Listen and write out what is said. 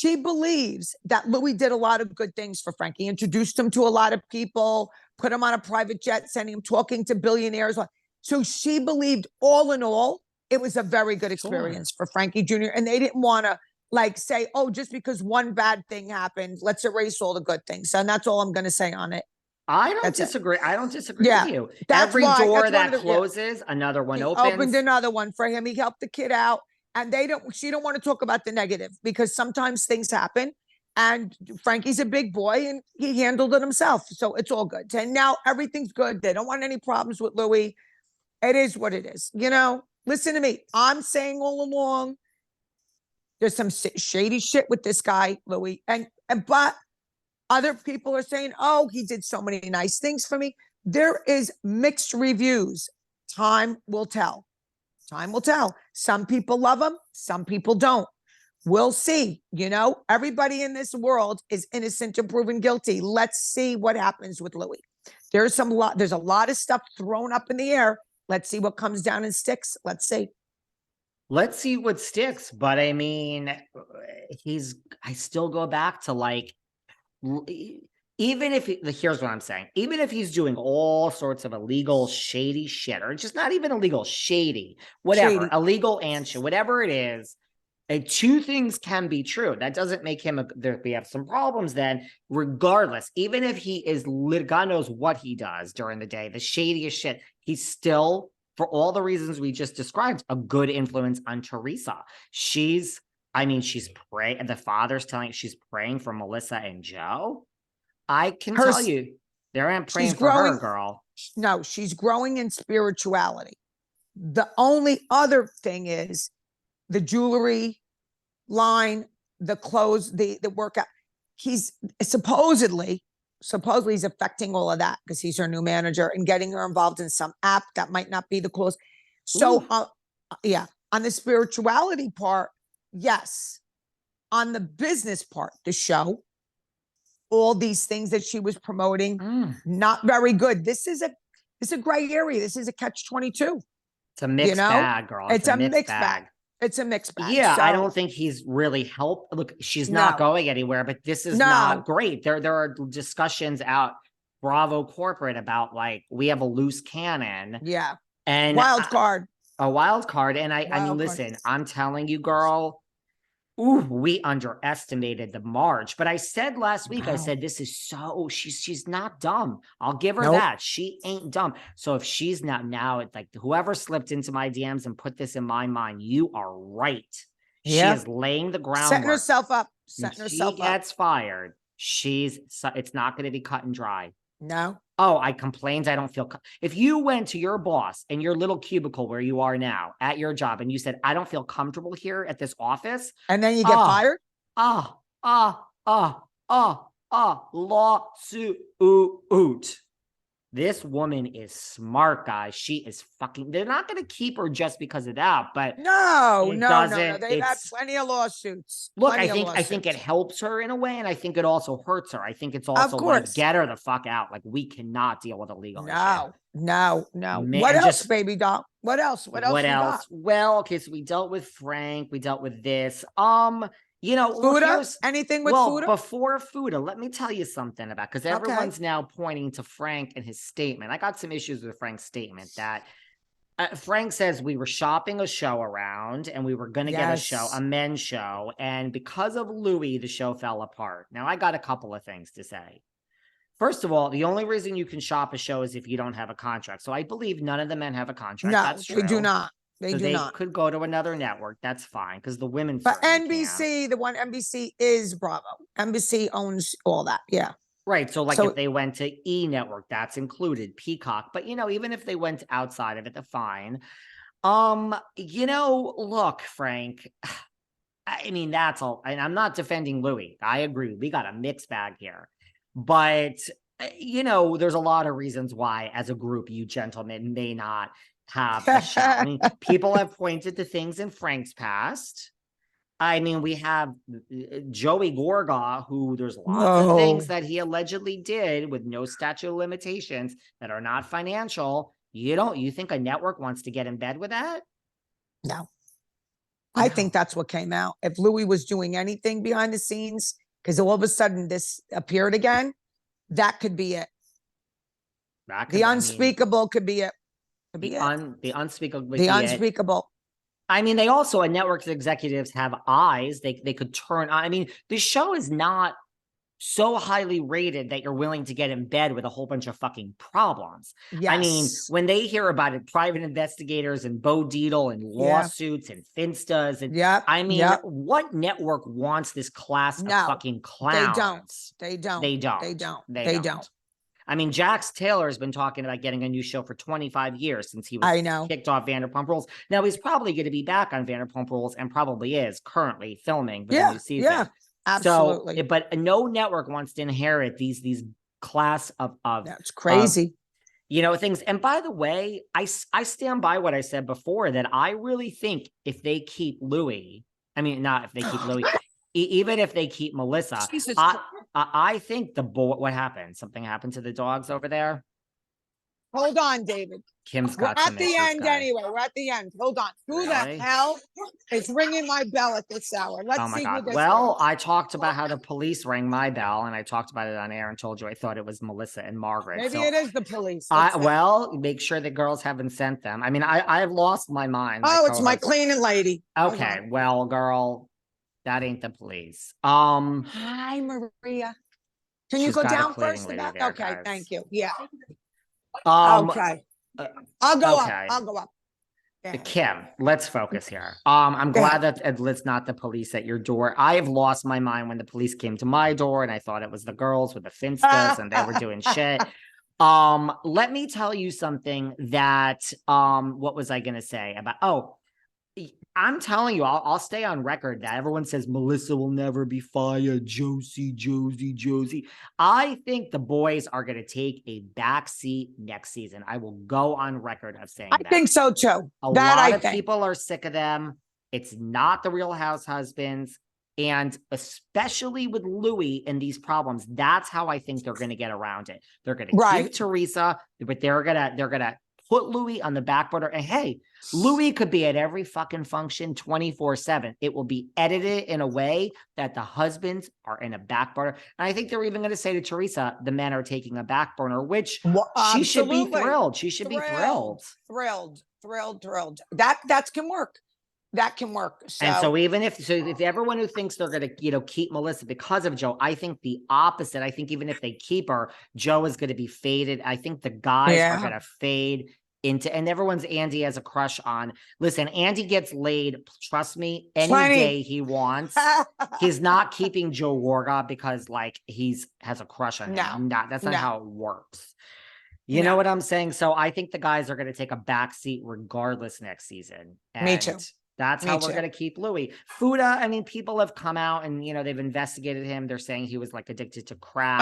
she believes that Louis did a lot of good things for Frankie, introduced him to a lot of people, put him on a private jet, sending him talking to billionaires. So she believed all in all, it was a very good experience for Frankie Jr. And they didn't want to like say, oh, just because one bad thing happened, let's erase all the good things. And that's all I'm going to say on it. I don't disagree. I don't disagree with you. Every door that closes, another one opens. Opened another one for him. He helped the kid out. And she don't want to talk about the negative because sometimes things happen. And Frankie's a big boy and he handled it himself. So it's all good. And now everything's good. They don't want any problems with Louis. It is what it is. You know, listen to me. I'm saying all along, there's some shady shit with this guy, Louis. But other people are saying, oh, he did so many nice things for me. There is mixed reviews. Time will tell. Time will tell. Some people love him. Some people don't. We'll see. You know, everybody in this world is innocent or proven guilty. Let's see what happens with Louis. There's a lot of stuff thrown up in the air. Let's see what comes down and sticks. Let's see. Let's see what sticks. But I mean, I still go back to like, even if here's what I'm saying, even if he's doing all sorts of illegal, shady shit, or just not even illegal, shady, whatever, illegal and shit, whatever it is, two things can be true. That doesn't make him we have some problems then, regardless. Even if he is, God knows what he does during the day, the shadiest shit, he's still, for all the reasons we just described, a good influence on Teresa. She's praying, and the father's telling she's praying for Melissa and Joe. I can tell you, they aren't praying for her, girl. No, she's growing in spirituality. The only other thing is the jewelry line, the clothes, the workout. He's supposedly he's affecting all of that because he's her new manager and getting her involved in some app that might not be the clothes. So, on the spirituality part, yes. On the business part, the show, all these things that she was promoting, not very good. This is a gray area. This is a catch-22. It's a mixed bag, girl. It's a mixed bag. It's a mixed bag. Yeah, I don't think he's really helped. Look, she's not going anywhere, but this is not great. There are discussions out Bravo corporate about like, we have a loose cannon. Yeah. And a wild card. And I mean, listen, I'm telling you, girl, we underestimated the Marge. But I said last week, I said, this is she's not dumb. I'll give her that. She ain't dumb. So if she's not now, it's like whoever slipped into my DMs and put this in my mind, you are right. She is laying the groundwork. Setting herself up. She gets fired. It's not going to be cut and dry. No. Oh, I complained. I don't feel. If you went to your boss in your little cubicle where you are now at your job and you said, I don't feel comfortable here at this office. And then you get fired? Lawsuit. This woman is smart, guys. She is fucking. They're not going to keep her just because of that. But no. They've had plenty of lawsuits. Look, I think it helps her in a way, and I think it also hurts her. I think it's also like, get her the fuck out. Like, we cannot deal with a legal issue. No. What else, baby doll? What else? What else? Well, okay, so we dealt with Frank. We dealt with this. You know, Fuda? Anything with Fuda? Before Fuda, let me tell you something about, because everyone's now pointing to Frank and his statement. I got some issues with Frank's statement that Frank says we were shopping a show around and we were going to get a men's show. And because of Louis, the show fell apart. Now, I got a couple of things to say. First of all, the only reason you can shop a show is if you don't have a contract. So I believe none of the men have a contract. No, that's true. They do not. They could go to another network. That's fine, because the women. But NBC, the one NBC is Bravo. NBC owns all that. Yeah. Right. So like if they went to E Network, that's included, Peacock. But, you know, even if they went outside of it, they're fine. You know, look, Frank, I mean, that's all. And I'm not defending Louis. I agree. We got a mixed bag here. But, you know, there's a lot of reasons why, as a group, you gentlemen may not have a show. I mean, people have pointed to things in Frank's past. I mean, we have Joey Gorga, who there's lots of things that he allegedly did with no statute of limitations that are not financial. You think a network wants to get in bed with that? No. I think that's what came out. If Louis was doing anything behind the scenes, because all of a sudden this appeared again, that could be it. The unspeakable could be it. Could be it. The unspeakable. The unspeakable. I mean, they also, and network executives have eyes. They could turn on. I mean, the show is not so highly rated that you're willing to get in bed with a whole bunch of fucking problems. Yes. I mean, when they hear about it, private investigators and Bo Dietl and lawsuits and finstas and I mean, what network wants this class of fucking clowns? They don't. They don't. I mean, Jax Taylor has been talking about getting a new show for 25 years since he was kicked off Vanderpump Rules. Now he's probably going to be back on Vanderpump Rules and probably is currently filming for the new season. Yeah, absolutely. So, but no network wants to inherit these class of that's crazy. Things. And by the way, I stand by what I said before that I really think if they keep Louis, I mean, not if they keep Louis, even if they keep Melissa, I think what happened? Something happened to the dogs over there? Hold on, David. Kim's got We're at the end anyway. We're at the end. Hold on. Who the hell is ringing my bell at this hour? Let's see who this is. I talked about how the police rang my bell, and I talked about it on air and told you I thought it was Melissa and Margaret. Maybe it is the police. Make sure the girls haven't sent them. I mean, I've lost my mind. Oh, it's my cleaning lady. Okay, well, girl, that ain't the police. Hi, Maria. Can you go down first? Okay, guys. Thank you. Yeah. Okay. I'll go up. I'll go up. Kim, let's focus here. I'm glad that it's not the police at your door. I have lost my mind when the police came to my door and I thought it was the girls with the finstas and they were doing shit. Let me tell you something that, what was I going to say about, I'm telling you, I'll stay on record that everyone says Melissa will never be fired. Josie. I think the boys are going to take a backseat next season. I will go on record of saying that. I think so too. A lot of people are sick of them. It's not the Real House husbands. And especially with Louis and these problems, that's how I think they're going to get around it. They're going to keep Teresa, but they're gonna put Louis on the back burner. And hey, Louis could be at every fucking function 24/7. It will be edited in a way that the husbands are in a back burner. And I think they're even going to say to Teresa, the men are taking a back burner, which she should be thrilled. She should be thrilled. Thrilled. That can work. That can work. And so if everyone who thinks they're going to, keep Melissa because of Joe, I think the opposite. I think even if they keep her, Joe is going to be faded. I think the guys are going to fade into, and everyone's Andy has a crush on. Listen, Andy gets laid. Trust me, any day he wants. He's not keeping Joe Gorga because has a crush on him. That's not how it works. You know what I'm saying? So I think the guys are going to take a back seat regardless next season. Me too. That's how we're going to keep Louis. Fuda, I mean, people have come out and, they've investigated him. They're saying he was addicted to crack.